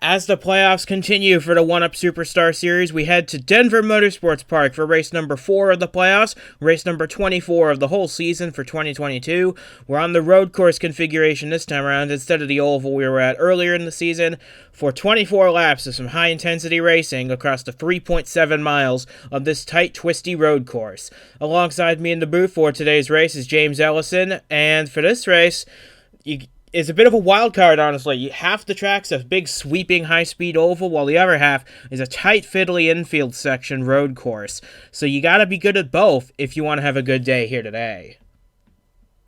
As the playoffs continue for the 1UP Superstar Series, we head to Denver Motorsports Park for race number 4 of the playoffs, race number 24 of the whole season for 2022. We're on the road course configuration this time around instead of the oval we were at earlier in the season for 24 laps of some high-intensity racing across the 3.7 miles of this tight, twisty road course. Alongside me in the booth for today's race is James Ellison, and for this race, it's a bit of a wild card, honestly. Half the track's a big, sweeping, high-speed oval, while the other half is a tight, fiddly infield section road course. So you gotta be good at both if you want to have a good day here today.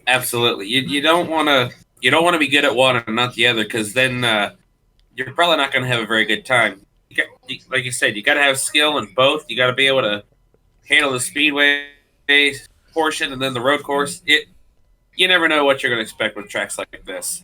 Absolutely. You don't want to be good at one and not the other, because then you're probably not going to have a very good time. Like you said, you got to have skill in both. You got to be able to handle the speedway portion and then the road course. You never know what you're going to expect with tracks like this.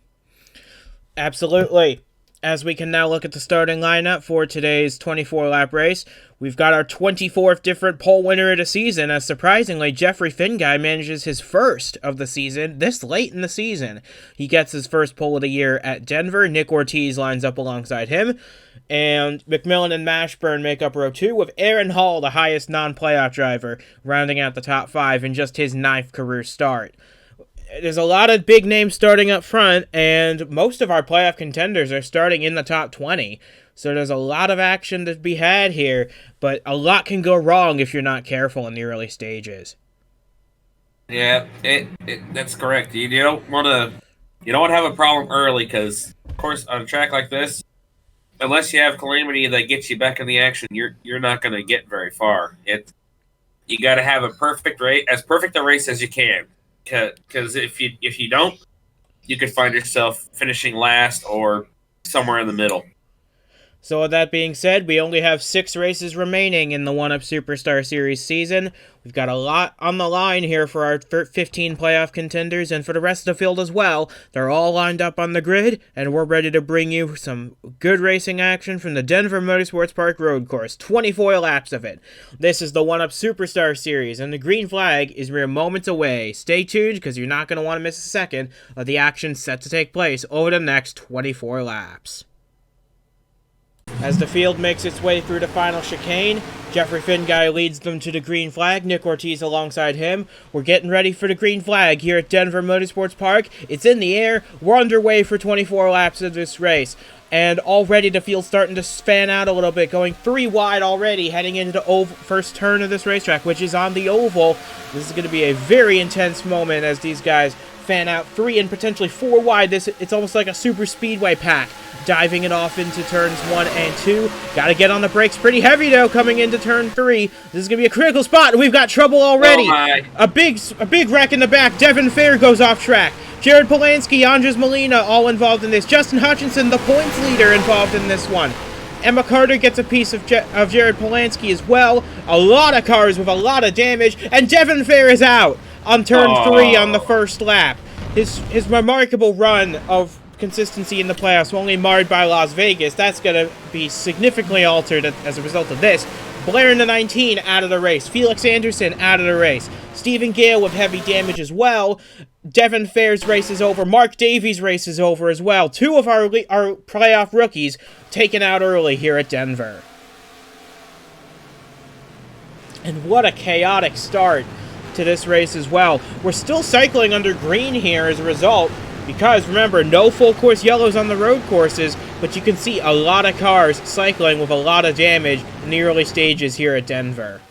Absolutely. As we can now look at the starting lineup for today's 24-lap race, we've got our 24th different pole winner of the season, as surprisingly, Jeffrey Finguy manages his first of the season this late in the season. He gets his first pole of the year at Denver. Nick Ortiz lines up alongside him, and McMillan and Mashburn make up row 2, with Aaron Hall, the highest non-playoff driver, rounding out the top 5 in just his 9th career start. There's a lot of big names starting up front, and most of our playoff contenders are starting in the top 20. So there's a lot of action to be had here, but a lot can go wrong if you're not careful in the early stages. Yeah, that's correct. You don't want to have a problem early, because of course on a track like this, unless you have calamity that gets you back in the action, you're not going to get very far. You got to have a perfect race, as perfect a race as you can. Because if you don't, you could find yourself finishing last or somewhere in the middle. So with that being said, we only have 6 races remaining in the 1UP Superstar Series season. We've got a lot on the line here for our 15 playoff contenders and for the rest of the field as well. They're all lined up on the grid, and we're ready to bring you some good racing action from the Denver Motorsports Park road course. 24 laps of it. This is the 1UP Superstar Series, and the green flag is mere moments away. Stay tuned, because you're not going to want to miss a second of the action set to take place over the next 24 laps. As the field makes its way through the final chicane, Jeffrey Finguy leads them to the green flag, Nick Ortiz alongside him. We're getting ready for the green flag here at Denver Motorsports Park. It's in the air. We're underway for 24 laps of this race. And already the field's starting to fan out a little bit, going 3 wide already, heading into the first turn of this racetrack, which is on the oval. This is going to be a very intense moment as these guys fan out 3 and potentially 4 wide. It's almost like a super speedway pack, diving it off into turns 1 and 2. Got to get on the brakes pretty heavy, though, coming into turn 3. This is going to be a critical spot, and we've got trouble already. A big wreck in the back. Devin Fair goes off track. Jared Polansky, Andres Molina, all involved in this. Justin Hutchinson, the points leader, involved in this one. Emma Carter gets a piece of Jared Polansky as well. A lot of cars with a lot of damage, and Devin Fair is out on turn 3 on the first lap. His remarkable run of consistency in the playoffs, only marred by Las Vegas. That's going to be significantly altered as a result of this. Blair in the 19 out of the race. Felix Anderson out of the race. Stephen Gale with heavy damage as well. Devin Fair's race is over. Mark Davies' race is over as well. 2 of our playoff rookies taken out early here at Denver. And what a chaotic start to this race as well. We're still cycling under green here as a result, because remember, no full course yellows on the road courses, but you can see a lot of cars cycling with a lot of damage in the early stages here at Denver.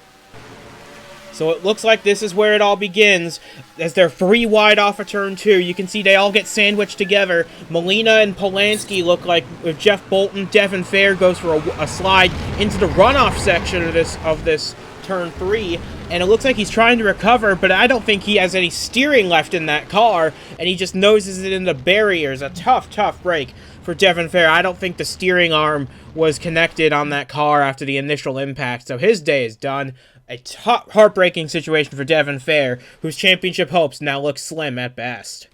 So it looks like this is where it all begins, as they're 3 wide off of turn 2. You can see they all get sandwiched together. Molina and Polansky look like with Jeff Bolton. Devin Fair goes for a slide into the runoff section of this turn 3, and it looks like he's trying to recover, but I don't think he has any steering left in that car, and he just noses it into barriers. A tough break for Devin Fair. I don't think the steering arm was connected on that car after the initial impact, so his day is done. A heartbreaking situation for Devin Fair, whose championship hopes now look slim at best.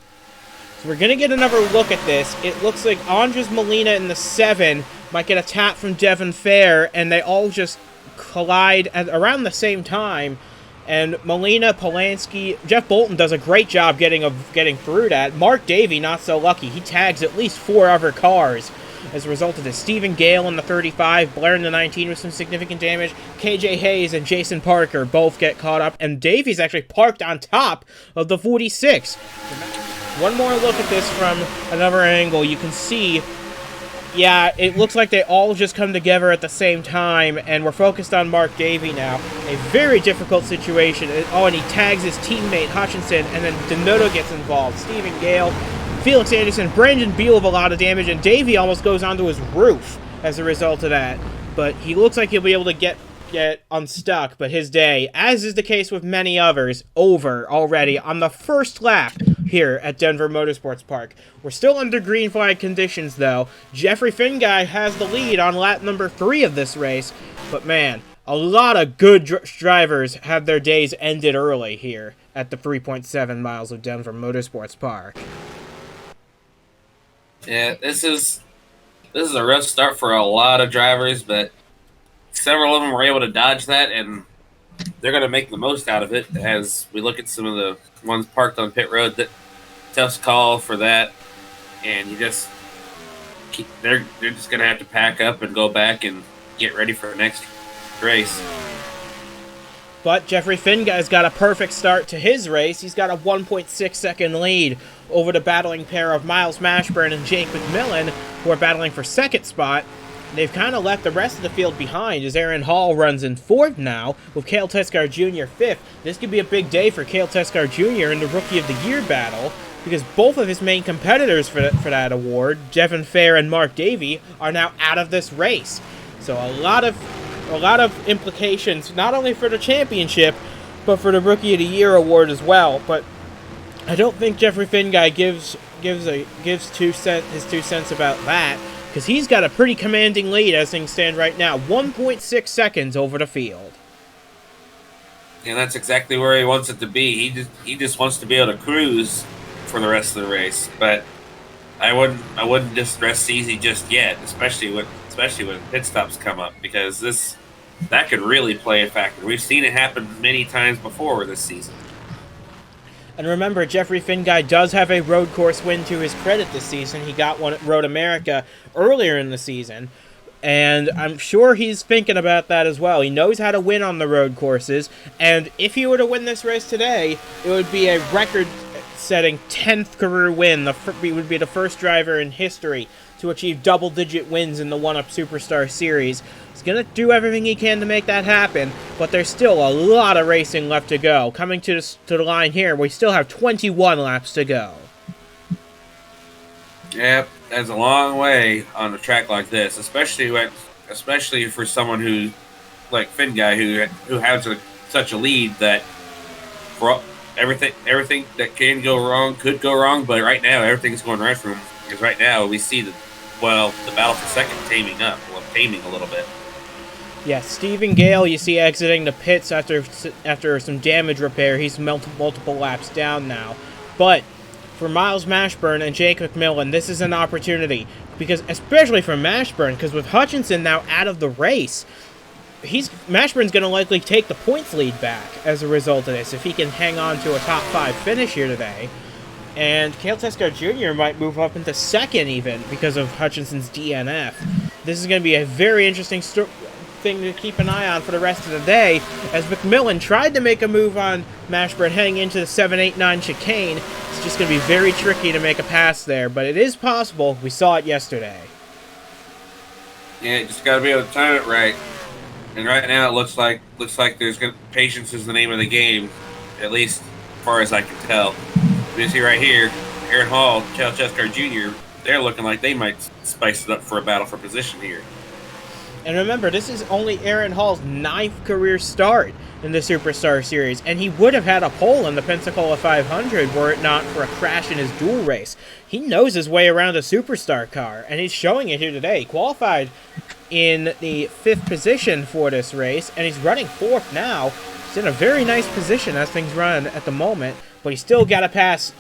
So we're going to get another look at this. It looks like Andres Molina in the 7 might get a tap from Devin Fair, and they all just collide at around the same time, and Molina, Polansky, Jeff Bolton does a great job getting through that. Mark Davey not so lucky. He tags at least 4 other cars. as a result of this. Stephen Gale in the 35, Blair in the 19 with some significant damage. KJ Hayes and Jason Parker both get caught up, and Davies actually parked on top of the 46. One more look at this from another angle. You can see, yeah, it looks like they all just come together at the same time, and we're focused on Mark Davey now. A very difficult situation. Oh, and he tags his teammate Hutchinson, and then Denoto gets involved. Stephen Gale, Felix Anderson, Brandon Beal with a lot of damage, and Davey almost goes onto his roof as a result of that. But he looks like he'll be able to get unstuck, but his day, as is the case with many others, over already on the first lap here at Denver Motorsports Park. We're still under green flag conditions, though. Jeffrey Finguy has the lead on lap number 3 of this race, but man, a lot of good drivers have their days ended early here at the 3.7 miles of Denver Motorsports Park. Yeah, this is a rough start for a lot of drivers, but several of them were able to dodge that, and they're going to make the most out of it. As we look at some of the ones parked on pit road, that tough call for that, and they're just going to have to pack up and go back and get ready for the next race. But Jeffrey Finguy's got a perfect start to his race. He's got a 1.6 second lead over the battling pair of Miles Mashburn and Jake McMillan, who are battling for second spot. They've kind of left the rest of the field behind as Aaron Hall runs in 4th now, with Cale Tescar Jr. 5th. This could be a big day for Cale Tescar Jr. in the Rookie of the Year battle, because both of his main competitors for that award, Devin Fair and Mark Davey, are now out of this race. So a lot of implications, not only for the championship, but for the Rookie of the Year award as well. But I don't think Jeffrey Finguy gives his 2 cents about that, because he's got a pretty commanding lead as things stand right now, 1.6 seconds over the field. And that's exactly where he wants it to be. He just wants to be able to cruise for the rest of the race. But I wouldn't just rest easy just yet, especially when pit stops come up, because that could really play a factor. We've seen it happen many times before this season. And remember, Jeffrey Finguy does have a road course win to his credit this season. He got one at Road America earlier in the season, and I'm sure he's thinking about that as well. He knows how to win on the road courses, and if he were to win this race today, it would be a record-setting 10th career win. He would be the first driver in history to achieve double-digit wins in the 1-Up Superstar Series. He's going to do everything he can to make that happen, but there's still a lot of racing left to go. Coming to the line here, we still have 21 laps to go. Yep, that's a long way on a track like this, especially for someone who, like Finguy, who has such a lead that for everything that can go wrong could go wrong, but right now everything's going right for him, because right now we see the battle for second taming a little bit. Yeah, Stephen Gale, you see exiting the pits after some damage repair. He's multiple laps down now. But for Miles Mashburn and Jake McMillan, this is an opportunity, because especially for Mashburn, because with Hutchinson now out of the race, Mashburn's going to likely take the points lead back as a result of this, if he can hang on to a top 5 finish here today. And Cale Tescar Jr. might move up into 2nd even because of Hutchinson's DNF. This is going to be a very interesting thing to keep an eye on for the rest of the day, as McMillan tried to make a move on Mashburn heading into the 7-8-9 chicane. It's just going to be very tricky to make a pass there, but it is possible. We saw it yesterday. Yeah, just got to be able to time it right. And right now it looks like patience is the name of the game, at least as far as I can tell. You see right here, Aaron Hall, Cale Tescar Jr., they're looking like they might spice it up for a battle for position here. And remember, this is only Aaron Hall's 9th career start in the Superstar Series, and he would have had a pole in the Pensacola 500 were it not for a crash in his dual race. He knows his way around a Superstar car, and he's showing it here today. He qualified in the 5th position for this race, and he's running 4th now. He's in a very nice position as things run at the moment, but he's still got to pass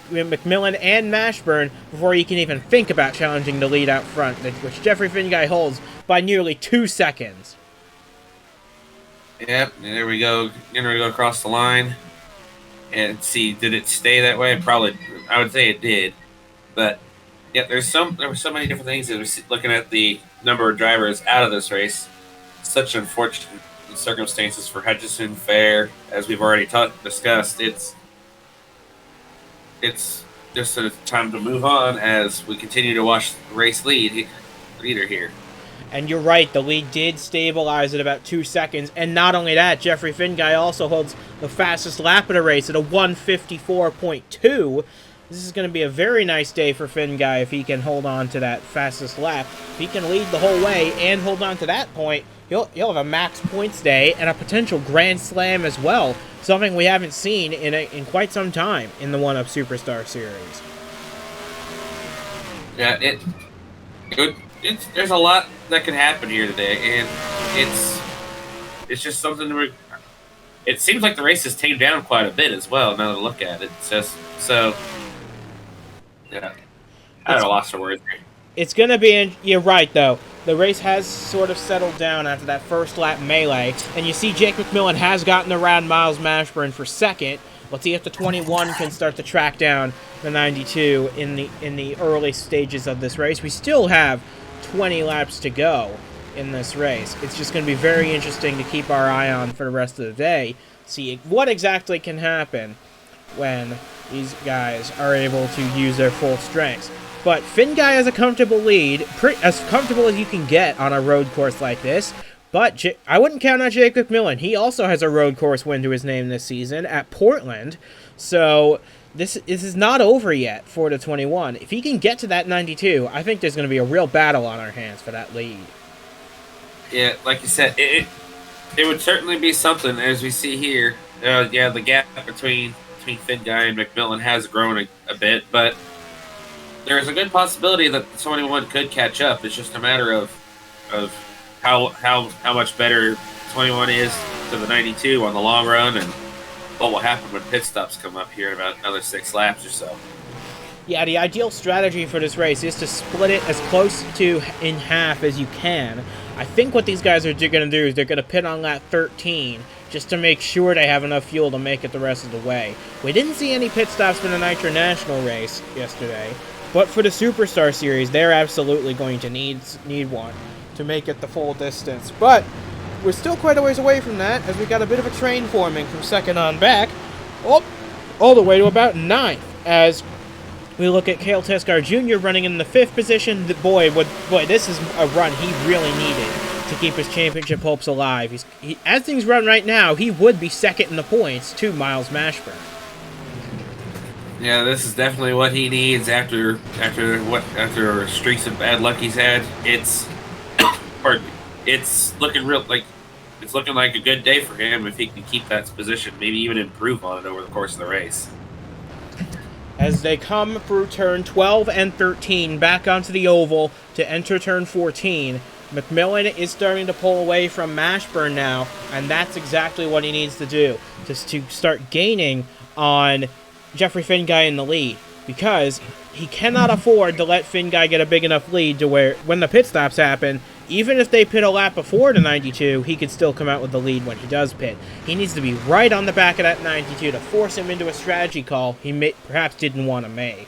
McMillan and Mashburn before he can even think about challenging the lead out front, which Jeffrey Finguy holds by nearly 2 seconds. Yep, and there we go. Going to go across the line and see, did it stay that way? Probably, I would say it did, but Yeah, there were so many different things. That we're looking at the number of drivers out of this race. Such unfortunate circumstances for Hutchinson Fair, as we've already discussed. It's just a time to move on as we continue to watch the race leader here. And you're right, the lead did stabilize at about 2 seconds. And not only that, Jeffrey Finguy also holds the fastest lap of the race at a 1:54.2. This is going to be a very nice day for Finguy if he can hold on to that fastest lap. If he can lead the whole way and hold on to that point, he'll have a max points day and a potential Grand Slam as well. Something we haven't seen in quite some time in the 1UP Superstar Series. Yeah, there's a lot that could happen here today, and it's just something. It seems like the race has tamed down quite a bit as well. Now that I look at it, it's just so. Yeah, I don't know, lost for words here. It's going to be, you're right though, the race has sort of settled down after that first lap melee, and you see Jake McMillan has gotten around Miles Mashburn for second. Let's see if the 21 can start to track down the 92 in the early stages of this race. We still have 20 laps to go in this race. It's just going to be very interesting to keep our eye on for the rest of the day, see what exactly can happen when these guys are able to use their full strengths. But Finguy has a comfortable lead, as comfortable as you can get on a road course like this. But I wouldn't count out Jake McMillan. He also has a road course win to his name this season at Portland. So this is not over yet for the 21. If he can get to that 92, I think there's going to be a real battle on our hands for that lead. Yeah, like you said, it would certainly be something, as we see here. The gap between Finguy and McMillan has grown a bit, but there's a good possibility that the 21 could catch up. It's just a matter of how much better 21 is to the 92 on the long run, and what will happen when pit stops come up here in about another 6 laps or so. Yeah, the ideal strategy for this race is to split it as close to in half as you can. I think what these guys are going to do is they're going to pit on lap 13 just to make sure they have enough fuel to make it the rest of the way. We didn't see any pit stops for the Nitro National race yesterday, but for the Superstar Series, they're absolutely going to need one to make it the full distance. But we're still quite a ways away from that, as we got a bit of a train forming from second on back, all the way to about 9th, as we look at Cale Teskar Jr. running in the 5th position. Boy, this is a run he really needed to keep his championship hopes alive. As things run right now, he would be second in the points to Miles Mashburn. Yeah, this is definitely what he needs after streaks of bad luck he's had. It's looking like a good day for him if he can keep that position, maybe even improve on it over the course of the race. As they come through turn 12 and 13 back onto the oval to enter turn 14, McMillan is starting to pull away from Mashburn now, and that's exactly what he needs to do, just to start gaining on Jeffrey Finguy in the lead, because he cannot afford to let Finguy get a big enough lead to where, when the pit stops happen, even if they pit a lap before the 92, he could still come out with the lead when he does pit. He needs to be right on the back of that 92 to force him into a strategy call he perhaps didn't want to make.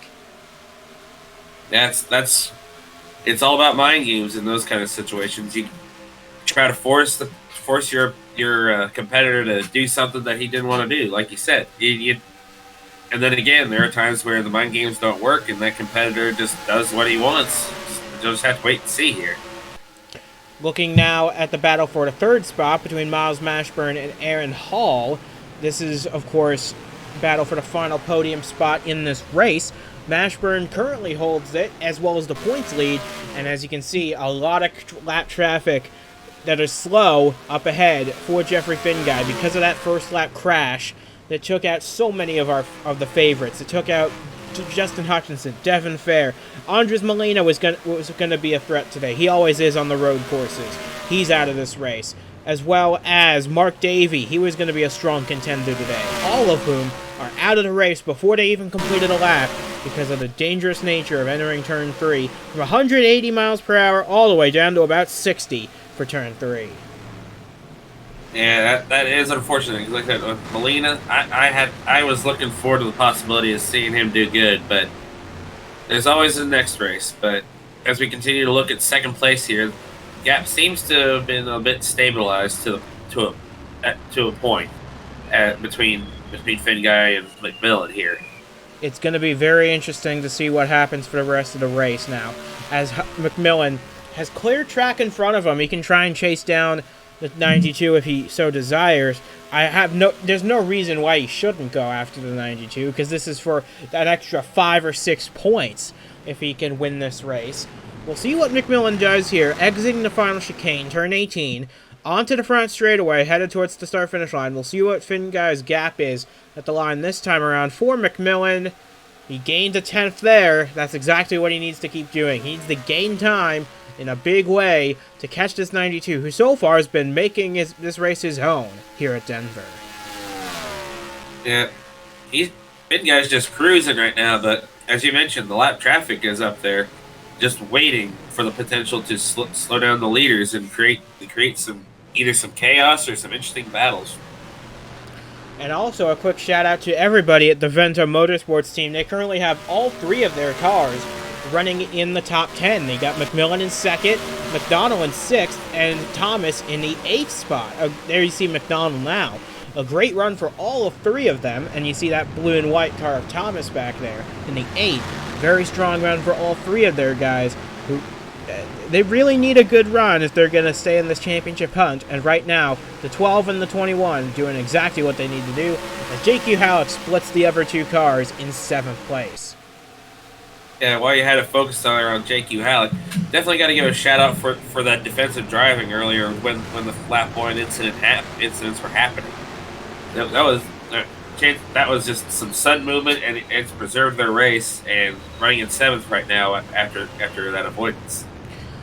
It's all about mind games in those kind of situations. You try to force your competitor to do something that he didn't want to do, like you said. And then again, there are times where the mind games don't work, and that competitor just does what he wants. You'll just have to wait and see here. Looking now at the battle for the 3rd spot between Miles Mashburn and Aaron Hall. This is, of course, battle for the final podium spot in this race. Mashburn currently holds it, as well as the points lead, and as you can see, a lot of lap traffic that is slow up ahead for Jeffrey Finguy because of that first lap crash that took out so many of the favorites. It took out Justin Hutchinson, Devin Fair. Andres Molina was going to be a threat today. He always is on the road courses. He's out of this race. As well as Mark Davey. He was going to be a strong contender today. All of whom are out of the race before they even completed a lap because of the dangerous nature of entering turn 3 from 180 miles per hour all the way down to about 60 for turn 3. Yeah, that is unfortunate. Like I said, Molina, I was looking forward to the possibility of seeing him do good, but There's always the next race, but as we continue to look at second place here, gap seems to have been a bit stabilized to a point between Finn Guy and McMillan here. It's going to be very interesting to see what happens for the rest of the race now. As McMillan has clear track in front of him, he can try and chase down the 92 if he so desires. There's no reason why he shouldn't go after the 92, because this is for that extra 5 or 6 points if he can win this race. We'll see what McMillan does here, exiting the final chicane, turn 18, onto the front straightaway, headed towards the start-finish line. We'll see what Finn Guy's gap is at the line this time around for McMillan. He gained a 10th there. That's exactly what he needs to keep doing. He needs to gain time in a big way to catch this 92, who so far has been making this race his own here at Denver. Yeah, Finn Guy's just cruising right now, but as you mentioned, the lap traffic is up there, just waiting for the potential to slow down the leaders and create either some chaos or some interesting battles. And also a quick shout out to everybody at the Denver Motorsports team. They currently have all 3 of their cars running in the top 10. They got McMillan in 2nd, McDonald in 6th, and Thomas in the 8th spot. There you see McDonald now. A great run for all of 3 of them, and you see that blue and white car of Thomas back there in the 8th. Very strong run for all 3 of their guys, who they really need a good run if they're going to stay in this championship hunt. And right now, the 12 and the 21 doing exactly what they need to do, as JQ Halleck splits the other 2 cars in 7th place. Yeah, while you had it focused on JQ Halleck, definitely got to give a shout out for that defensive driving earlier when the flat point incidents were happening. That was just some sudden movement, and it's preserved their race and running in 7th right now after that avoidance.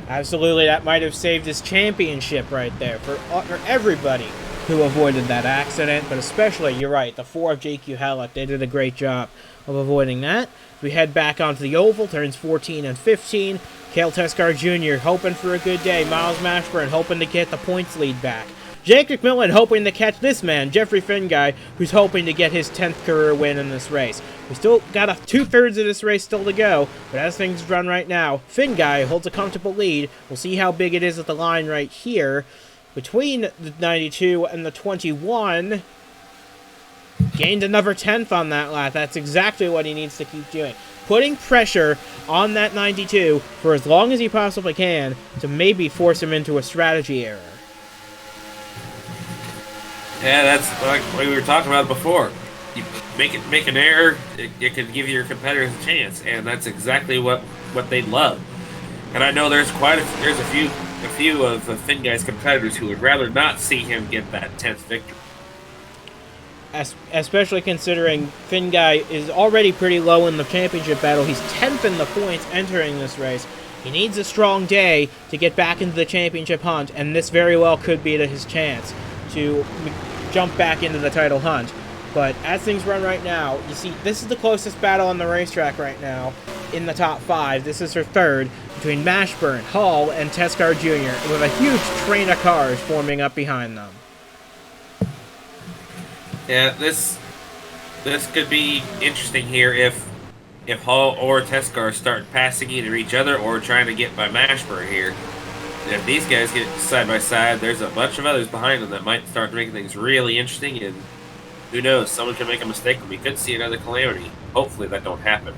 Absolutely, that might have saved his championship right there for everybody who avoided that accident, but especially, you're right, the 4 of JQ Halleck, they did a great job of avoiding that. We head back onto the oval, turns 14 and 15. Cale Teskar Jr. hoping for a good day. Miles Mashburn hoping to get the points lead back. Jake McMillan hoping to catch this man, Jeffrey Finn Guy, who's hoping to get his 10th career win in this race. We still got 2/3 of this race still to go, but as things run right now, Finn Guy holds a comfortable lead. We'll see how big it is at the line right here. Between the 92 and the 21, gained another 10th on that lap. That's exactly what he needs to keep doing. Putting pressure on that 92 for as long as he possibly can to maybe force him into a strategy error. Yeah, that's like we were talking about before. You make an error, it can give your competitors a chance, and that's exactly what they'd love. And I know there's a few of the Finn Guy's competitors who would rather not see him get that 10th victory. Especially considering Finn Guy is already pretty low in the championship battle. He's 10th in the points entering this race. He needs a strong day to get back into the championship hunt, and this very well could be his chance to jump back into the title hunt. But as things run right now, you see this is the closest battle on the racetrack right now in the top 5. This is her 3rd between Mashburn, Hall, and Teskar Jr. with a huge train of cars forming up behind them. Yeah, this could be interesting here if Hall or Teskar start passing either each other or trying to get by Mashburn here. And if these guys get side by side, there's a bunch of others behind them that might start making things really interesting, and who knows, someone could make a mistake and we could see another calamity. Hopefully that don't happen.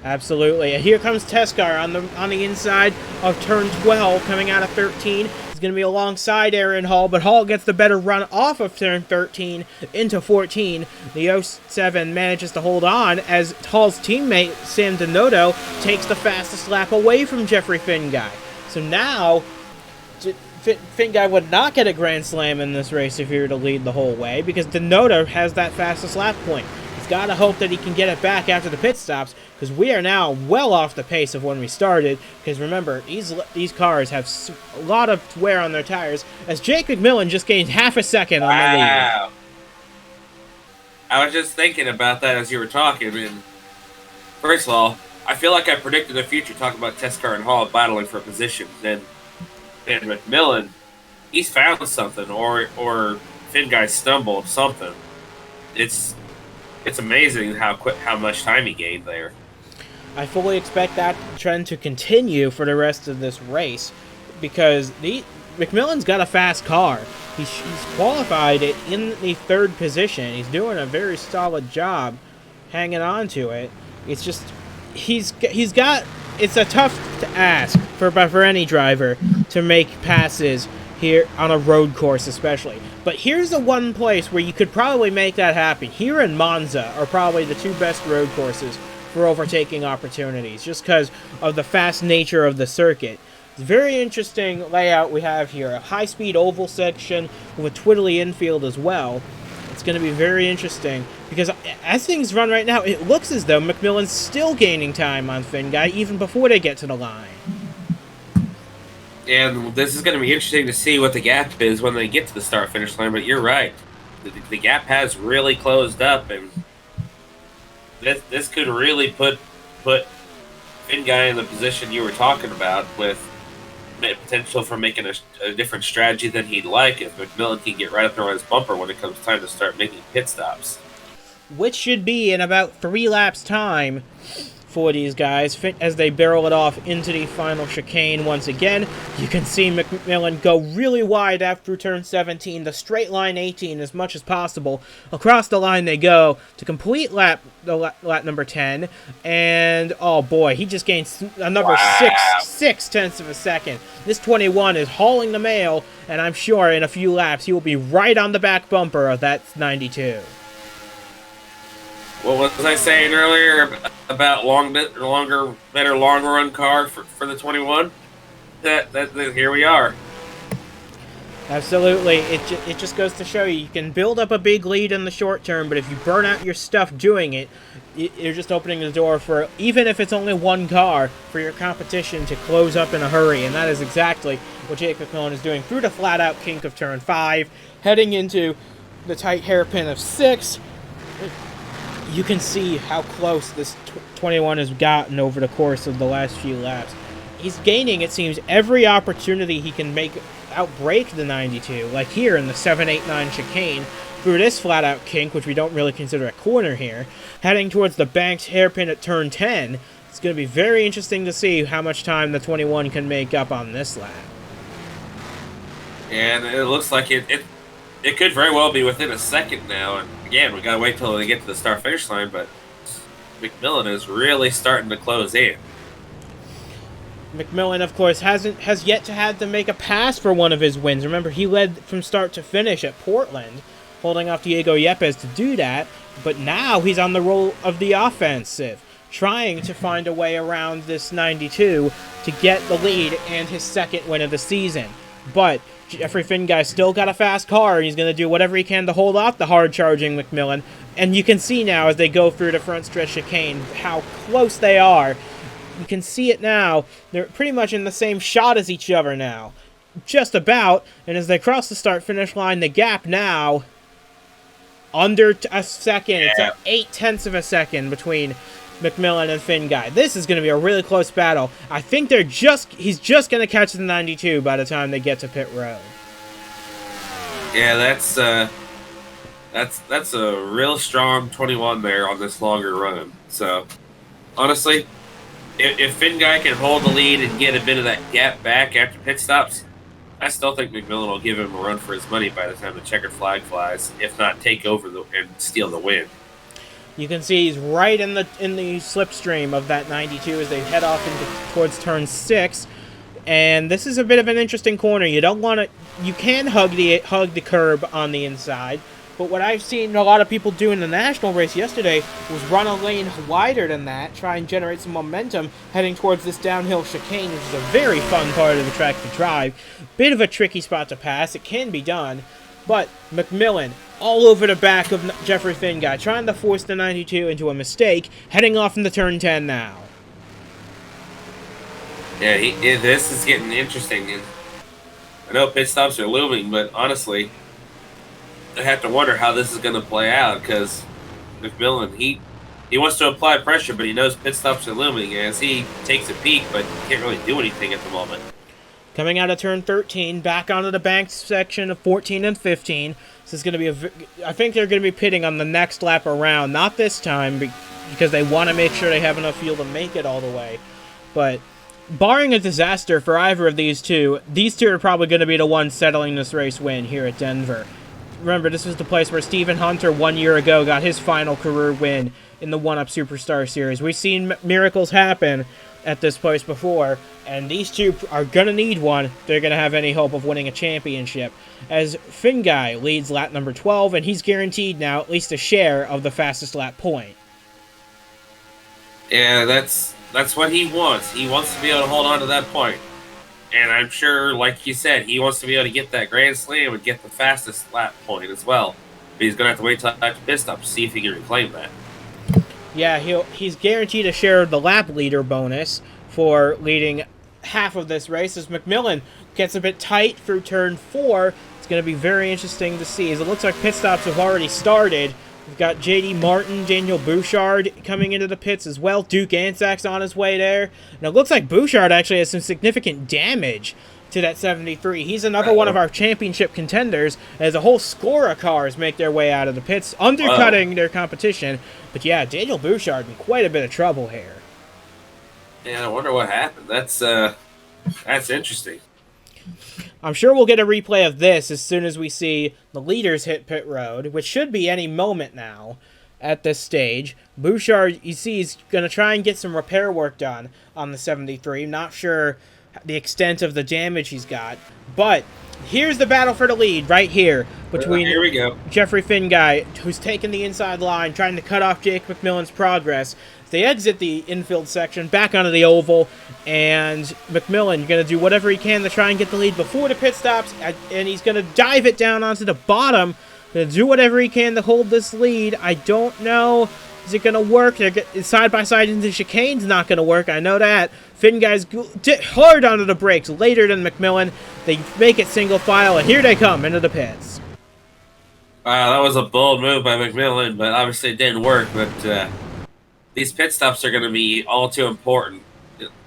Absolutely. And here comes Teskar on the inside of turn 12, coming out of 13. He's going to be alongside Aaron Hall, but Hall gets the better run off of turn 13 into 14. The 07 manages to hold on as Hall's teammate, Sam Donato, takes the fastest lap away from Jeffrey Finn Guy. So now, Finn Guy would not get a Grand Slam in this race if he were to lead the whole way, because Donato has that fastest lap point. He's got to hope that he can get it back after the pit stops, because we are now well off the pace of when we started. Because remember, these cars have a lot of wear on their tires, as Jake McMillan just gained half a second on the lead. Wow. I was just thinking about that as you were talking, and first of all, I feel like I predicted the future talking about Teskar and Hall battling for position. And McMillan, he's found something, or Finn Guy stumbled something. It's amazing how much time he gained there. I fully expect that trend to continue for the rest of this race because McMillan's got a fast car. He's qualified it in the 3rd position. He's doing a very solid job hanging on to it. It's just he's got. It's a tough to ask for any driver to make passes here on a road course, especially. But here's the one place where you could probably make that happen. Here in Monza are probably the 2 best road courses for overtaking opportunities, just because of the fast nature of the circuit. It's a very interesting layout we have here. A high-speed oval section with a twiddly infield as well. It's going to be very interesting because as things run right now, it looks as though McMillan's still gaining time on Finguy even before they get to the line. And this is going to be interesting to see what the gap is when they get to the start-finish line, but you're right. The gap has really closed up, and this could really put Finguy in the position you were talking about with potential for making a different strategy than he'd like if McMillan can get right up there on his bumper when it comes time to start making pit stops. Which should be in about 3 laps' time for these guys as they barrel it off into the final chicane once again. You can see McMillan go really wide after turn 17, the straight line 18 as much as possible. Across the line they go to complete lap number 10, and oh boy, he just gained another six tenths of a second. This 21 is hauling the mail, and I'm sure in a few laps he will be right on the back bumper of that 92. What was I saying earlier about longer, better long run car for the 21? That here we are. Absolutely. It just goes to show you can build up a big lead in the short term, but if you burn out your stuff doing it, you're just opening the door for, even if it's only one car, for your competition to close up in a hurry, and that is exactly what Jake McMillan is doing through the flat-out kink of turn 5, heading into the tight hairpin of 6. You can see how close this 21 has gotten over the course of the last few laps. He's gaining, it seems, every opportunity he can outbrake the 92, like here in the 789 chicane, through this flat-out kink, which we don't really consider a corner here, heading towards the banked hairpin at turn 10. It's going to be very interesting to see how much time the 21 can make up on this lap. And it looks like it could very well be within a second now, and again, we gotta wait till they get to the start-finish line, but McMillan is really starting to close in. McMillan, of course, has yet to have to make a pass for one of his wins. Remember, he led from start to finish at Portland, holding off Diego Yepes to do that, but now he's on the role of the offensive, trying to find a way around this 92 to get the lead and his 2nd win of the season. But Jeffrey Finguy still got a fast car, and he's going to do whatever he can to hold off the hard-charging McMillan. And you can see now as they go through the front stretch chicane how close they are. You can see it now. They're pretty much in the same shot as each other now. Just about. And as they cross the start-finish line, the gap now under a second. Yeah. It's at 8 tenths of a second between McMillan and Finguy. This is going to be a really close battle. I think he's just going to catch the 92 by the time they get to pit road. Yeah, that's a real strong 21 there on this longer run. So, honestly, if Finguy can hold the lead and get a bit of that gap back after pit stops, I still think McMillan will give him a run for his money by the time the checkered flag flies, if not take over and steal the win. You can see he's right in the slipstream of that 92 as they head off towards turn 6. And this is a bit of an interesting corner. You don't want to. You can hug the curb on the inside, but what I've seen a lot of people do in the national race yesterday was run a lane wider than that, try and generate some momentum heading towards this downhill chicane, which is a very fun part of the track to drive. Bit of a tricky spot to pass. It can be done. But McMillan, all over the back of Jeffrey Finguy, trying to force the 92 into a mistake, heading off into turn 10 now. Yeah, this is getting interesting. I know pit stops are looming, but honestly, I have to wonder how this is going to play out because McMillan, he wants to apply pressure, but he knows pit stops are looming as he takes a peek, but can't really do anything at the moment. Coming out of turn 13, back onto the banked section of 14 and 15. This is going to be I think they're going to be pitting on the next lap around. Not this time, because they want to make sure they have enough fuel to make it all the way. But barring a disaster for either of these two are probably going to be the ones settling this race win here at Denver. Remember, this is the place where Stephen Hunter 1 year ago got his final career win in the 1UP Superstar Series. We've seen miracles happen at this place before, and these two are going to need one if they're going to have any hope of winning a championship, as Finguy leads lap number 12, and he's guaranteed now at least a share of the fastest lap point. Yeah, that's what he wants. He wants to be able to hold on to that point. And I'm sure, like you said, he wants to be able to get that Grand Slam and get the fastest lap point as well. But he's going to have to wait till after pit stop to see if he can reclaim that. Yeah, he's guaranteed a share of the lap leader bonus for leading half of this race, as McMillan gets a bit tight through turn 4. It's going to be very interesting to see, as it looks like pit stops have already started. We've got J.D. Martin, Daniel Bouchard coming into the pits as well. Duke Ansak's on his way there. And it looks like Bouchard actually has some significant damage to that 73. He's another one of our championship contenders, as a whole score of cars make their way out of the pits, undercutting their competition. But yeah, Daniel Bouchard in quite a bit of trouble here. Yeah, I wonder what happened. That's interesting. I'm sure we'll get a replay of this as soon as we see the leaders hit pit road, which should be any moment now at this stage. Bouchard, you see, he's going to try and get some repair work done on the 73. Not sure the extent of the damage he's got, but here's the battle for the lead right here between here we go. Jeffrey Finguy, who's taking the inside line, trying to cut off Jake McMillan's progress. They exit the infield section, back onto the oval, and McMillan going to do whatever he can to try and get the lead before the pit stops, and he's going to dive it down onto the bottom, going to do whatever he can to hold this lead. I don't know. Is it going to work? Side-by-side into the chicane's not going to work. I know that. Finguy's hard onto the brakes later than McMillan. They make it single file, and here they come into the pits. Wow, that was a bold move by McMillan, but obviously it didn't work. But these pit stops are going to be all too important.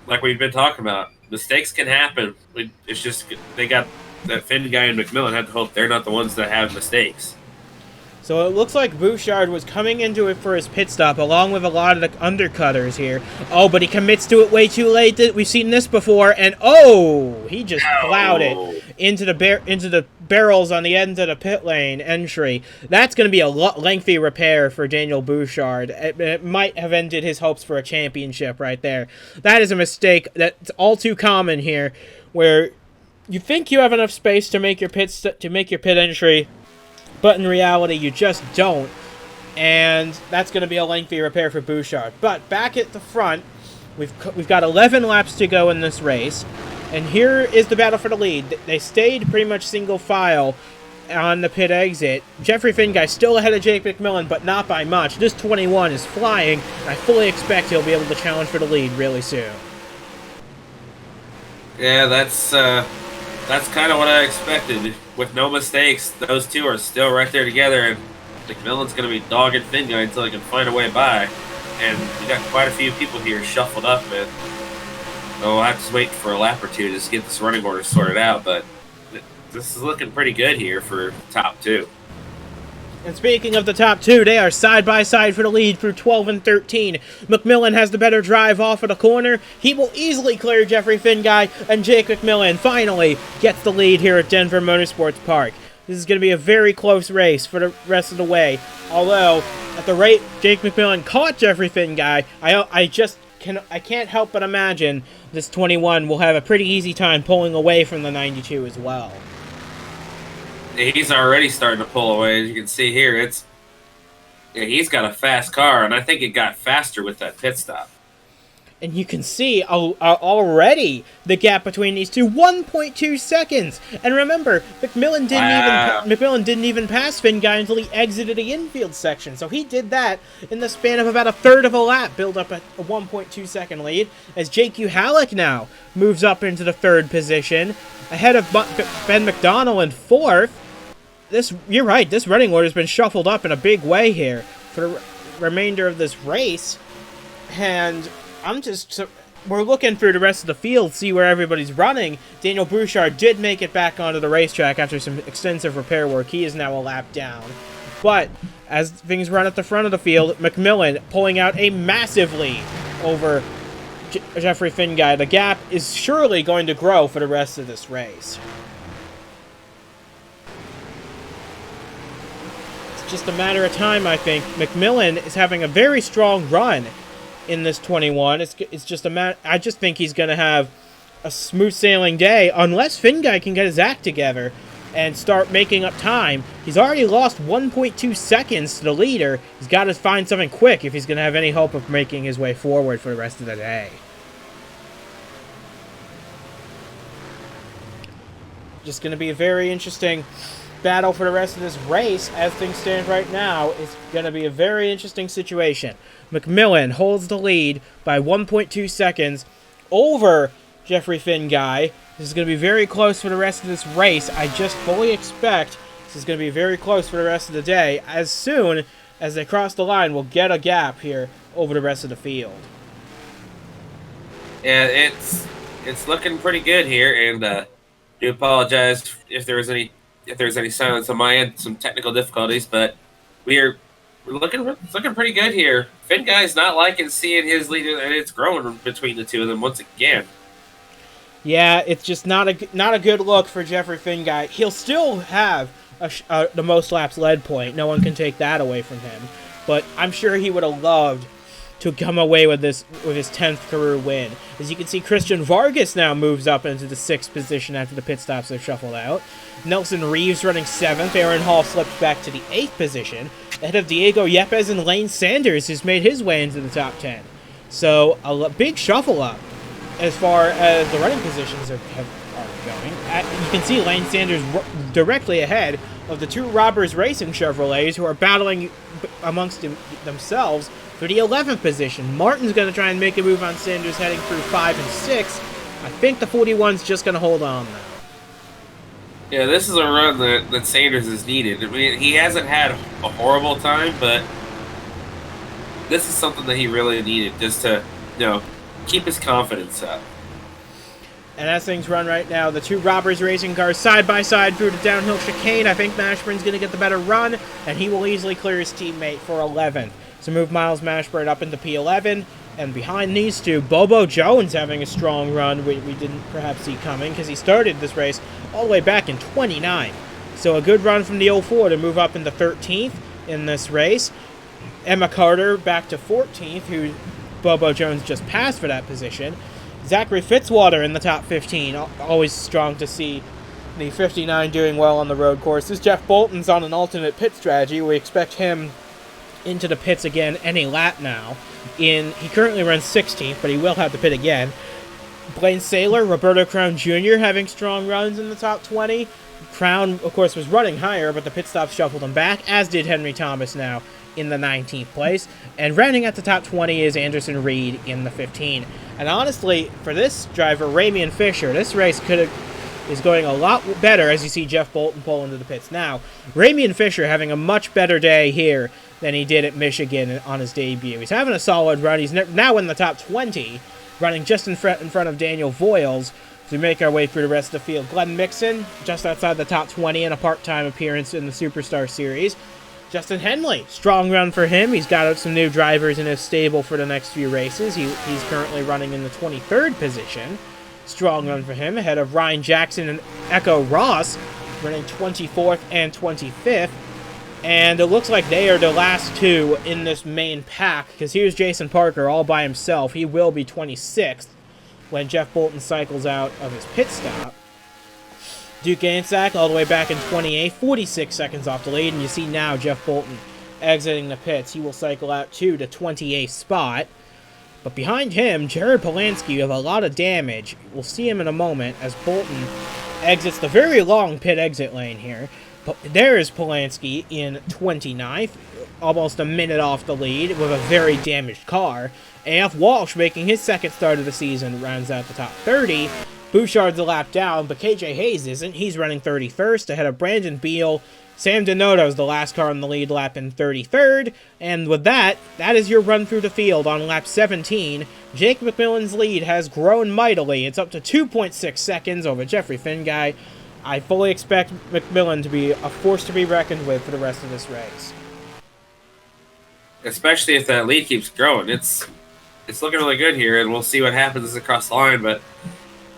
Like we've been talking about, mistakes can happen. It's just they got that Finguy and McMillan have to hope they're not the ones that have mistakes. So it looks like Bouchard was coming into it for his pit stop, along with a lot of the undercutters here. Oh, but he commits to it way too late. We've seen this before, and he just plowed it into the barrels on the end of the pit lane entry. That's going to be a lengthy repair for Daniel Bouchard. It might have ended his hopes for a championship right there. That is a mistake that's all too common here, where you think you have enough space to make your pit entry, but in reality, you just don't, and that's going to be a lengthy repair for Bouchard. But back at the front, we've got 11 laps to go in this race, and here is the battle for the lead. They stayed pretty much single file on the pit exit. Jeffrey Finguy still ahead of Jake McMillan, but not by much. This 21 is flying, and I fully expect he'll be able to challenge for the lead really soon. Yeah, that's kind of what I expected. With no mistakes, those two are still right there together, and McMillan's going to be dogging Finguy until he can find a way by. And we got quite a few people here shuffled up, and we'll have to wait for a lap or two to just get this running order sorted out. But this is looking pretty good here for top two. And speaking of the top two, they are side-by-side for the lead through 12 and 13. McMillan has the better drive off of the corner. He will easily clear Jeffrey Finguy, and Jake McMillan finally gets the lead here at Denver Motorsports Park. This is going to be a very close race for the rest of the way. Although, at the rate Jake McMillan caught Jeffrey Finguy, I can't help but imagine this 21 will have a pretty easy time pulling away from the 92 as well. He's already starting to pull away. As you can see here, he's got a fast car, and I think it got faster with that pit stop. And you can see already the gap between these two, 1.2 seconds. And remember, McMillan didn't even pass Finguy until he exited the infield section. So he did that in the span of about a third of a lap, build up a 1.2 second lead, as Jake Uhalik now moves up into the third position, ahead of Ben McDonnell in fourth. You're right, this running order has been shuffled up in a big way here for the remainder of this race. And we're looking through the rest of the field, see where everybody's running. Daniel Bouchard did make it back onto the racetrack after some extensive repair work. He is now a lap down. But as things run at the front of the field, McMillan pulling out a massive lead over Jeffrey Finguy. The gap is surely going to grow for the rest of this race. It's just a matter of time, I think. McMillan is having a very strong run in this 21. It's just a matter. I just think he's going to have a smooth sailing day unless Finguy can get his act together and start making up time. He's already lost 1.2 seconds to the leader. He's got to find something quick if he's going to have any hope of making his way forward for the rest of the day. Just going to be a very interesting battle for the rest of this race. As things stand right now, it's going to be a very interesting situation. McMillan holds the lead by 1.2 seconds over Jeffrey Finguy. This is going to be very close for the rest of this race. I just fully expect this is going to be very close for the rest of the day. As soon as they cross the line, we'll get a gap here over the rest of the field. Yeah, it's looking pretty good here, and do apologize if there's any silence on my end, some technical difficulties, but we're looking pretty good here. Finguy's not liking seeing his lead, and it's growing between the two of them once again. Yeah, it's just not a good look for Jeffrey Finguy. He'll still have the most laps led point. No one can take that away from him. But I'm sure he would have loved to come away with his 10th career win. As you can see, Christian Vargas now moves up into the 6th position after the pit stops have shuffled out. Nelson Reeves running 7th. Aaron Hall slips back to the 8th position, ahead of Diego Yepes and Lane Sanders, who's made his way into the top 10. So a big shuffle up as far as the running positions are going. You can see Lane Sanders directly ahead of the two Robbers Racing Chevrolets, who are battling amongst themselves for the 11th position. Martin's going to try and make a move on Sanders heading through 5 and 6. I think the 41's just going to hold on now. Yeah, this is a run that Sanders has needed. I mean, he hasn't had a horrible time, but this is something that he really needed just to, keep his confidence up. And as things run right now, the two Robbers Racing cars side by side through the downhill chicane. I think Mashburn's going to get the better run, and he will easily clear his teammate for 11th. So move Miles Mashburn up into P11, and behind these two, Bobo Jones having a strong run we didn't perhaps see coming, because he started this race all the way back in 29. So a good run from the 04 to move up into 13th in this race. Emma Carter back to 14th, who Bobo Jones just passed for that position. Zachary Fitzwater in the top 15. Always strong to see the 59 doing well on the road courses. Jeff Bolton's on an alternate pit strategy. We expect him into the pits again any lap now. He currently runs 16th, but he will have to pit again. Blaine Saylor, Roberto Crown Jr. having strong runs in the top 20. Crown, of course, was running higher, but the pit stop shuffled him back, as did Henry Thomas now in the 19th place. And rounding at the top 20 is Anderson Reed in the 15. And honestly, for this driver, Ramian Fisher, this race is going a lot better as you see Jeff Bolton pull into the pits now. Ramian Fisher having a much better day here than he did at Michigan on his debut. He's having a solid run. He's now in the top 20, running just in front of Daniel Voiles. As we make our way through the rest of the field, Glenn Mixon just outside the top 20 in a part-time appearance in the Superstar Series. Justin Henley, strong run for him. He's got some new drivers in his stable for the next few races. He's currently running in the 23rd position. Strong run for him, ahead of Ryan Jackson and Echo Ross, running 24th and 25th. And it looks like they are the last two in this main pack, because here's Jason Parker all by himself. He will be 26th when Jeff Bolton cycles out of his pit stop. Duke Ansack all the way back in 28th, 46 seconds off the lead, and you see now Jeff Bolton exiting the pits. He will cycle out to the 28th spot. But behind him, Jared Polanski with a lot of damage. We'll see him in a moment as Bolton exits the very long pit exit lane here. But there is Polanski in 29th, almost a minute off the lead with a very damaged car. AF Walsh making his second start of the season rounds out the top 30. Bouchard's a lap down, but KJ Hayes isn't. He's running 31st ahead of Brandon Beal. Sam Donato's the last car on the lead lap in 33rd. And with that is your run through the field on lap 17. Jake McMillan's lead has grown mightily. It's up to 2.6 seconds over Jeffrey Finguy. I fully expect McMillan to be a force to be reckoned with for the rest of this race. Especially if that lead keeps growing. It's looking really good here, and we'll see what happens across the line. But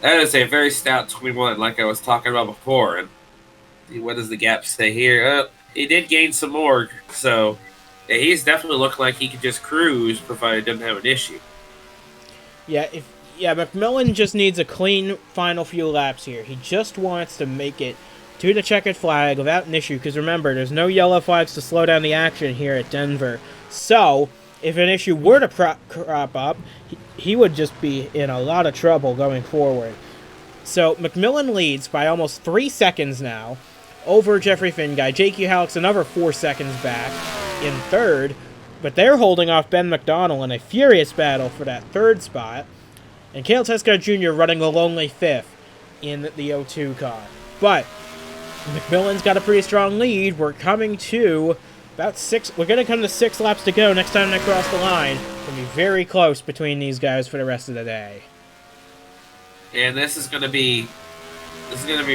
that is a very stout 21, like I was talking about before. And what does the gap say here? He did gain some more, so yeah, he's definitely looking like he could just cruise, provided he doesn't have an issue. Yeah, McMillan just needs a clean final few laps here. He just wants to make it to the checkered flag without an issue, because remember, there's no yellow flags to slow down the action here at Denver. So, if an issue were to crop up, he would just be in a lot of trouble going forward. So, McMillan leads by almost 3 seconds now over Jeffrey Finguy. J.Q. Halleck's another 4 seconds back in third, but they're holding off Ben McDonald in a furious battle for that third spot. And Cale Tescar Jr. running a lonely fifth in the O2 car. But McMillan's got a pretty strong lead. We're coming to about 6. We're going to come to 6 laps to go next time they cross the line. It's going to be very close between these guys for the rest of the day. And this is going to be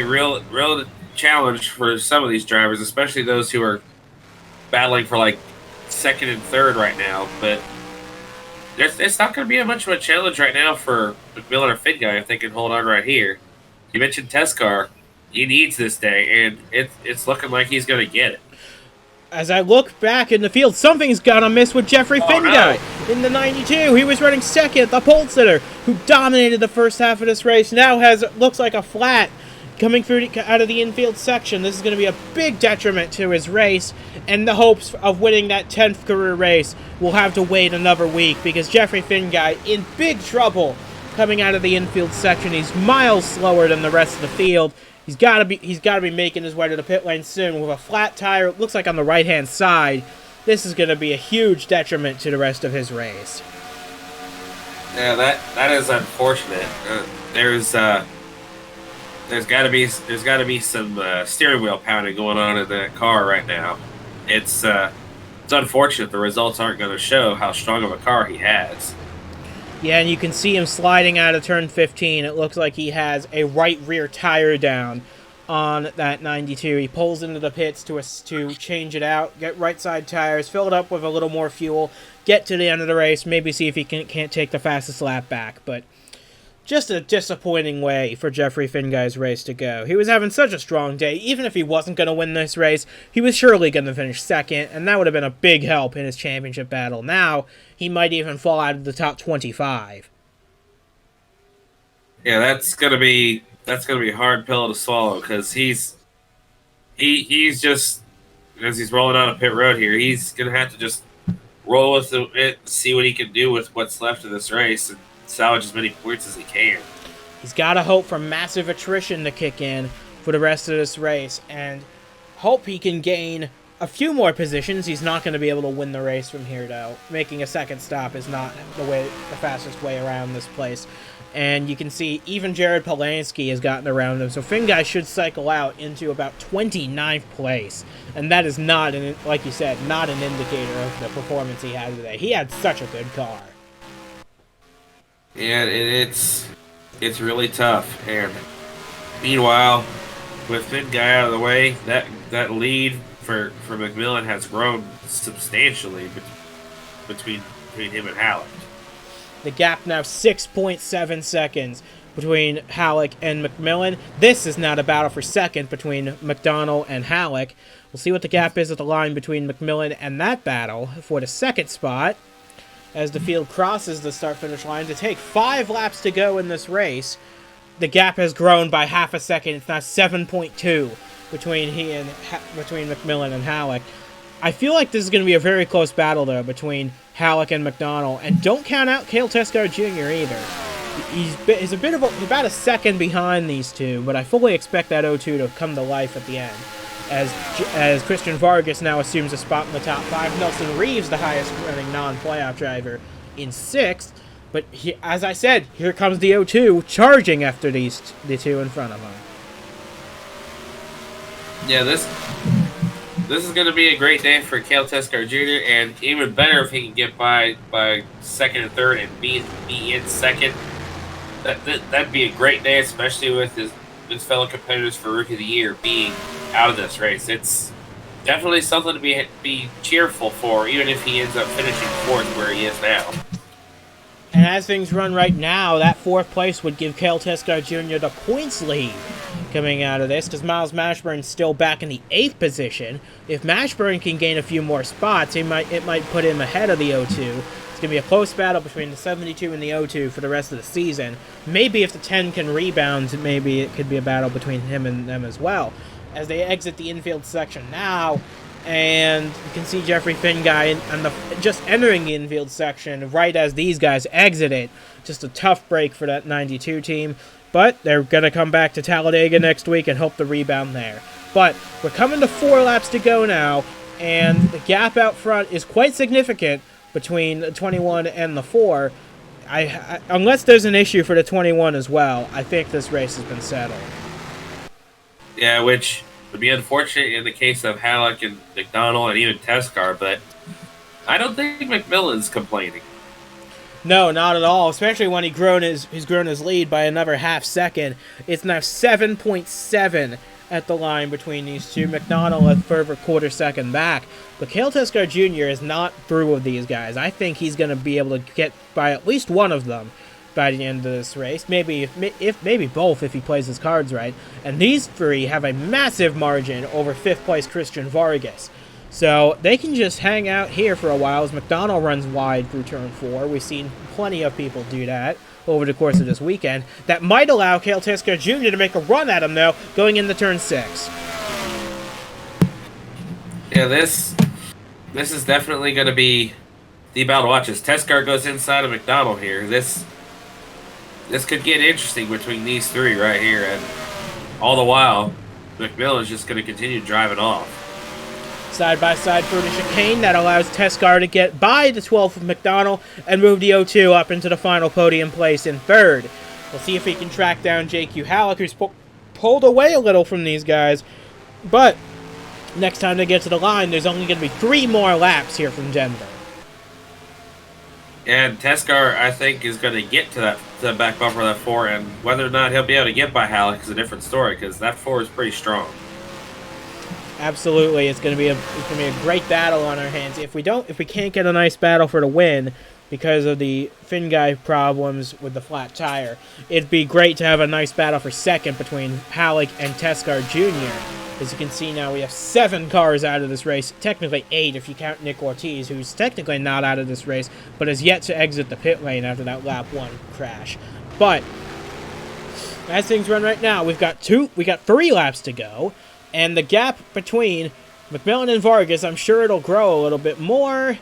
real challenge for some of these drivers, especially those who are battling for like second and third right now. But it's not going to be much of a challenge right now for McMillan or Finguy if they can hold on right here. You mentioned Tescar. He needs this day, and it's looking like he's going to get it. As I look back in the field, something's gonna miss with Jeffrey Finguy. No. In the 92, he was running second. The pole sitter, who dominated the first half of this race, now looks like a flat coming through out of the infield section. This is going to be a big detriment to his race, and the hopes of winning that 10th career race will have to wait another week, because Jeffrey Finguy in big trouble coming out of the infield section. He's miles slower than the rest of the field. He's got to be making his way to the pit lane soon with a flat tire. It looks like on the right-hand side. This is going to be a huge detriment to the rest of his race. Yeah, that is unfortunate. There's got to be some steering wheel pounding going on in that car right now. It's unfortunate the results aren't going to show how strong of a car he has. Yeah, and you can see him sliding out of turn 15. It looks like he has a right rear tire down on that 92. He pulls into the pits to change it out, get right side tires, fill it up with a little more fuel, get to the end of the race, maybe see if he can't take the fastest lap back. But just a disappointing way for Jeffrey Finguy's race to go. He was having such a strong day. Even if he wasn't going to win this race, he was surely going to finish second, and that would have been a big help in his championship battle. Now, he might even fall out of the top 25. Yeah, that's gonna be a hard pill to swallow, because he's just, as he's rolling out of pit road here, he's gonna have to just roll with it, see what he can do with what's left of this race, and salvage as many points as he can. He's got to hope for massive attrition to kick in for the rest of this race, and hope he can gain a few more positions. He's not going to be able to win the race from here, though. Making a second stop is not the fastest way around this place. And you can see even Jared Polansky has gotten around him, so Finguy should cycle out into about 29th place. And that is not, like you said, not an indicator of the performance he had today. He had such a good car. Yeah, it's really tough. And meanwhile, with Finguy out of the way, that lead for McMillan has grown substantially between him and Halleck. The gap now 6.7 seconds between Halleck and McMillan. This is not a battle for second between McDonald and Halleck. We'll see what the gap is at the line between McMillan and that battle for the second spot as the field crosses the start-finish line. To take 5 laps to go in this race, the gap has grown by half a second. It's now 7.2 between McMillan and Halleck. I feel like this is going to be a very close battle, though, between Halleck and McDonald. And don't count out Cale Tescar Jr. either. He's about a second behind these two, but I fully expect that 0-2 to come to life at the end. As Christian Vargas now assumes a spot in the top 5. Nelson Reeves, the highest running non-playoff driver, in 6th. But as I said, here comes the 0-2 charging after the two in front of him. Yeah, this is going to be a great day for Cale Tescar Jr., and even better if he can get by second and third and be in second. That'd be a great day, especially with his fellow competitors for Rookie of the Year being out of this race. It's definitely something to be cheerful for, even if he ends up finishing fourth where he is now. And as things run right now, that fourth place would give Cale Tescar Jr. the points lead coming out of this, because Miles Mashburn's still back in the 8th position. If Mashburn can gain a few more spots, it might put him ahead of the 0-2. It's going to be a close battle between the 72 and the 0-2 for the rest of the season. Maybe if the 10 can rebound, maybe it could be a battle between him and them as well. As they exit the infield section now, and you can see Jeffrey Finguy just entering the infield section right as these guys exit it. Just a tough break for that 92 team. But they're going to come back to Talladega next week and hope to rebound there. But we're coming to 4 laps to go now, and the gap out front is quite significant between the 21 and the 4. Unless there's an issue for the 21 as well, I think this race has been settled. Yeah, which would be unfortunate in the case of Halleck and McDonald and even Tescar, but I don't think McMillan's complaining. No, not at all, especially when he's grown his lead by another half second. It's now 7.7 at the line between these two. McDonald a further quarter second back. But Cale Tescar Jr. is not through with these guys. I think he's going to be able to get by at least one of them by the end of this race, maybe both if he plays his cards right. And these 3 have a massive margin over 5th place Christian Vargas. So they can just hang out here for a while as McDonald runs wide through turn 4. We've seen plenty of people do that over the course of this weekend. That might allow Cale Tescar Jr. to make a run at him, though, going into turn 6. Yeah, this is definitely going to be the battle to watch. As Tescar goes inside of McDonald here, this could get interesting between these 3 right here, and all the while, McMillan is just going to continue driving off. Side-by-side through the chicane, that allows Tescar to get by the 12th of McDonald and move the 0-2 up into the final podium place in 3rd. We'll see if he can track down J.Q. Halleck, who's pulled away a little from these guys. But next time they get to the line, there's only going to be 3 more laps here from Denver. And Tescar, I think, is going to get to the back bumper of that 4, and whether or not he'll be able to get by Halleck is a different story, because that 4 is pretty strong. Absolutely, it's going to be a great battle on our hands. If we can't get a nice battle for the win because of the Finguy problems with the flat tire, it'd be great to have a nice battle for second between Halleck and Tescar Jr. As you can see now, we have 7 cars out of this race. Technically 8 if you count Nick Ortiz, who's technically not out of this race, but has yet to exit the pit lane after that lap 1 crash. But as things run right now, we got 3 laps to go, and the gap between McMillan and Vargas, I'm sure it'll grow a little bit more.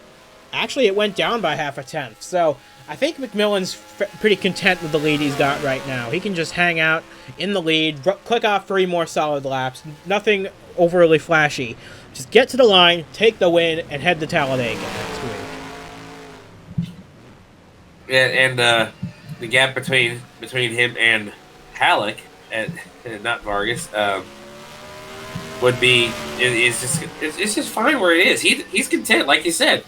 Actually, it went down by half a tenth. So I think McMillan's pretty content with the lead he's got right now. He can just hang out in the lead, click off 3 more solid laps. Nothing overly flashy. Just get to the line, take the win, and head to Talladega next week. Yeah, and the gap between him and Halleck, and not Vargas, would be it's just fine where it is. He's content, like you said.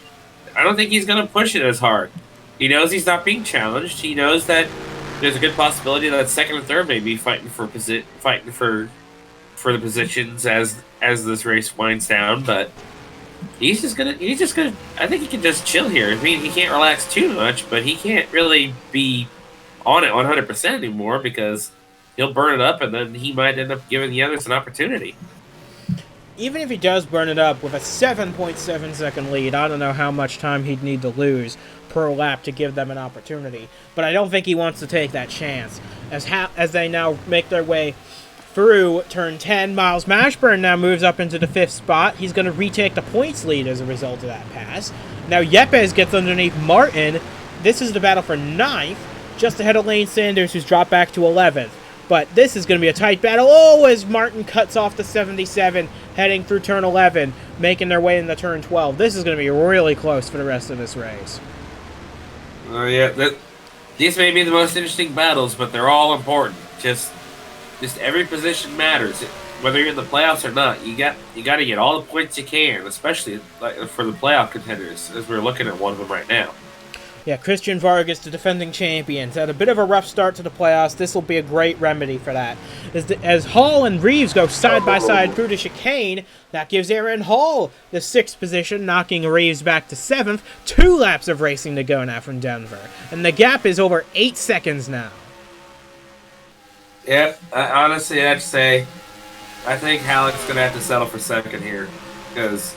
I don't think he's going to push it as hard. He knows he's not being challenged. He knows that there's a good possibility that second and third may be fighting for the positions as this race winds down. But he's just gonna. I think he can just chill here. I mean, he can't relax too much, but he can't really be on it 100% anymore because he'll burn it up, and then he might end up giving the others an opportunity. Even if he does burn it up with a 7.7 second lead, I don't know how much time he'd need to lose per lap to give them an opportunity. But I don't think he wants to take that chance. As they now make their way through turn 10, Miles Mashburn now moves up into the 5th spot. He's going to retake the points lead as a result of that pass. Now Yepes gets underneath Martin. This is the battle for 9th, just ahead of Lane Sanders, who's dropped back to 11th. But this is going to be a tight battle. Oh, as Martin cuts off the 77, heading through turn 11, making their way into turn 12. This is going to be really close for the rest of this race. These may be the most interesting battles, but they're all important. Just every position matters. Whether you're in the playoffs or not, you got to get all the points you can, especially for the playoff contenders, as we're looking at one of them right now. Yeah, Christian Vargas, the defending champions, had a bit of a rough start to the playoffs. This will be a great remedy for that. As Hall and Reeves go side by side through the chicane, that gives Aaron Hall the 6th position, knocking Reeves back to 7th. 2 laps of racing to go now from Denver. And the gap is over 8 seconds now. Yeah, honestly, I'd say I think Halleck's going to have to settle for second here because,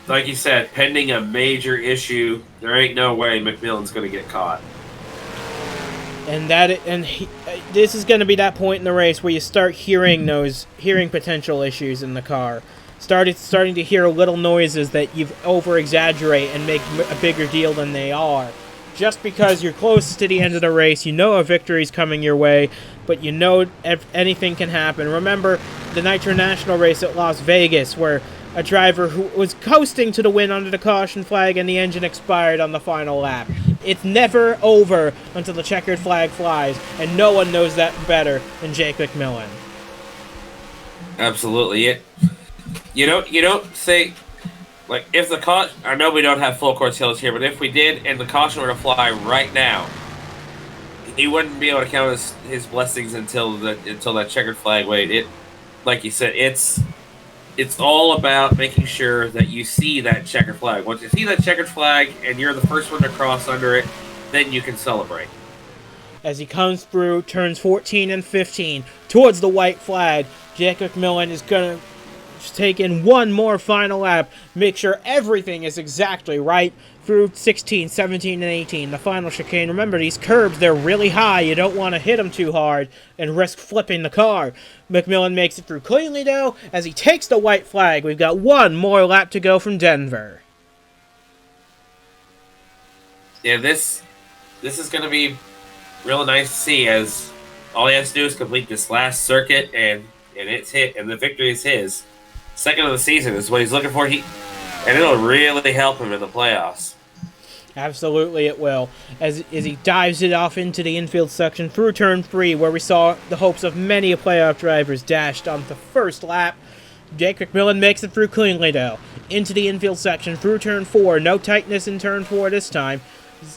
like you said, pending a major issue, there ain't no way McMillan's going to get caught. And this is going to be that point in the race where you start hearing potential issues in the car. Starting to hear little noises that you over-exaggerate and make a bigger deal than they are. Just because you're close to the end of the race, you know a victory's coming your way, but you know anything can happen. Remember the Nitro National race at Las Vegas, where a driver who was coasting to the win under the caution flag and the engine expired on the final lap. It's never over until the checkered flag flies, and no one knows that better than Jake McMillan. Absolutely. You don't think, like, if the caution, I know we don't have full course hills here, but if we did and the caution were to fly right now, he wouldn't be able to count his blessings until that checkered flag wait. Like you said, it's all about making sure that you see that checkered flag. Once you see that checkered flag and you're the first one to cross under it, then you can celebrate. As he comes through turns 14 and 15 towards the white flag, Jake McMillan is going to take in one more final lap, make sure everything is exactly right through 16, 17, and 18, the final chicane. Remember, these curbs, they're really high. You don't want to hit them too hard and risk flipping the car. McMillan makes it through cleanly, though, as he takes the white flag. We've got one more lap to go from Denver. Yeah, this is going to be really nice to see, as all he has to do is complete this last circuit, and it's hit, and the victory is his. Second of the season is what he's looking for. And it'll really help him in the playoffs. Absolutely it will. As he dives it off into the infield section through turn 3, where we saw the hopes of many playoff drivers dashed on the first lap. Jake McMillan makes it through cleanly, though. Into the infield section through turn 4. No tightness in turn 4 this time.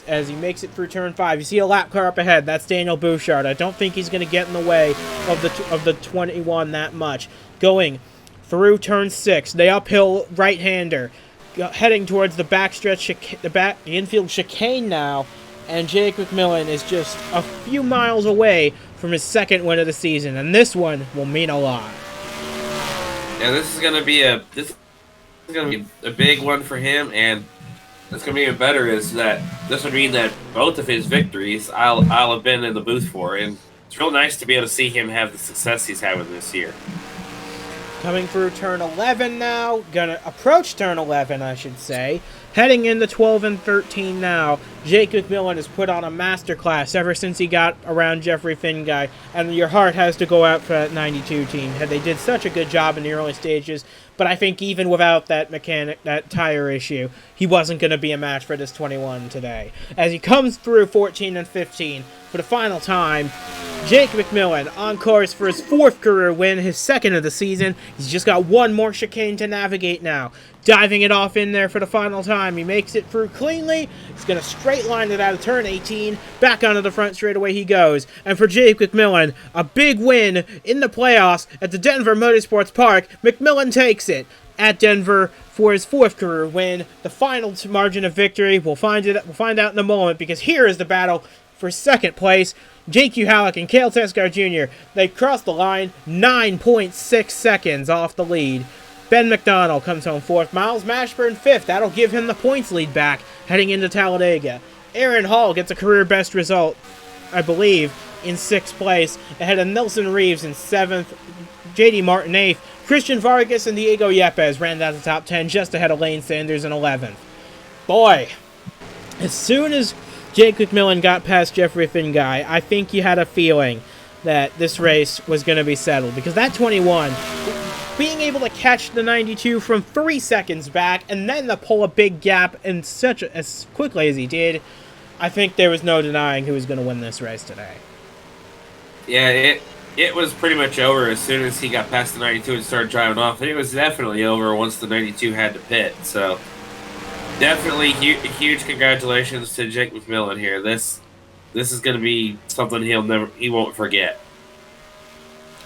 As he makes it through turn 5. You see a lap car up ahead. That's Daniel Bouchard. I don't think he's going to get in the way of the 21 that much. Going through turn 6, the uphill right-hander, heading towards the backstretch, the infield chicane now, and Jake McMillan is just a few miles away from his second win of the season, and this one will mean a lot. Yeah, this is gonna be a big one for him, and what's gonna be even better is that this would mean that both of his victories I'll have been in the booth for, and it's real nice to be able to see him have the success he's having this year. Coming through turn 11 now. Gonna approach turn 11, I should say. Heading into 12 and 13 now. Jake McMillan has put on a masterclass ever since he got around Jeffrey Finguy. And your heart has to go out for that 92 team. They did such a good job in the early stages. But I think even without that tire issue, he wasn't going to be a match for this 21 today. As he comes through 14 and 15 for the final time, Jake McMillan on course for his 4th career win, his 2nd of the season. He's just got one more chicane to navigate now. Diving it off in there for the final time. He makes it through cleanly. He's going to straight line it out of turn 18. Back onto the front straightaway he goes. And for Jake McMillan, a big win in the playoffs at the Denver Motorsports Park. McMillan takes it at Denver for his 4th career win. The final margin of victory, we'll find out in a moment, because here is the battle for 2nd place. J.Q. Halleck and Cale Tescar Jr., they crossed the line 9.6 seconds off the lead. Ben McDonald comes home 4th. Miles Mashburn 5th. That'll give him the points lead back heading into Talladega. Aaron Hall gets a career best result, I believe, in 6th place, ahead of Nelson Reeves in 7th, J.D. Martin 8th. Christian Vargas and Diego Yepes ran down the top 10, just ahead of Lane Sanders in 11th. Boy, as soon as Jake McMillan got past Jeffrey Finguy, I think you had a feeling that this race was going to be settled, because that 21, being able to catch the 92 from 3 seconds back and then to pull a big gap in as quickly as he did, I think there was no denying who was going to win this race today. Yeah, it was pretty much over as soon as he got past the 92 and started driving off. And it was definitely over once the 92 had to pit. So Definitely huge congratulations to Jake McMillan here. This is going to be something he won't forget.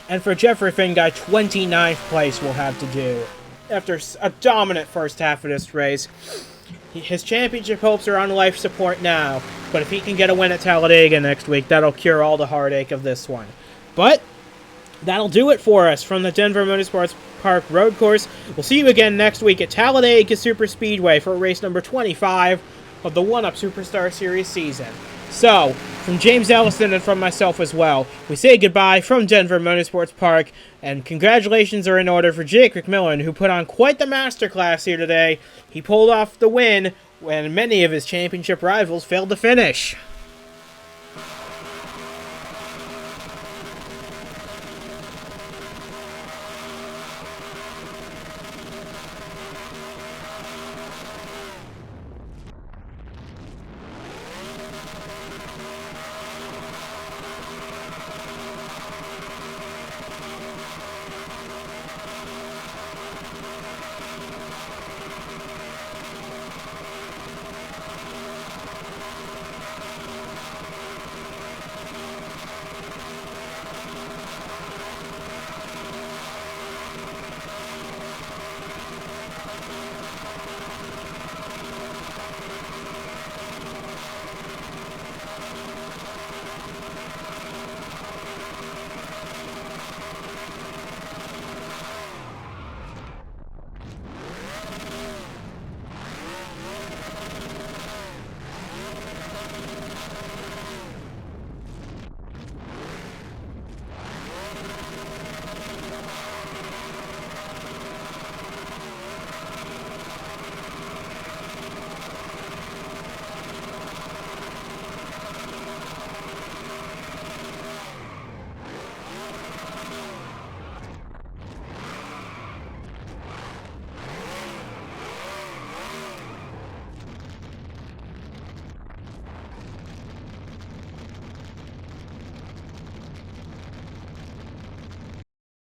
And for Jeffrey Finguy, 29th place will have to do after a dominant first half of this race. His championship hopes are on life support now, but if he can get a win at Talladega next week, that'll cure all the heartache of this one. But that'll do it for us from the Denver Motorsports Park road course. We'll see you again next week at Talladega Superspeedway for race number 25 of the 1UP Superstar Series season. So, from James Ellison and from myself as well, we say goodbye from Denver Motorsports Park, and congratulations are in order for Jake McMillan, who put on quite the masterclass here today. He pulled off the win when many of his championship rivals failed to finish.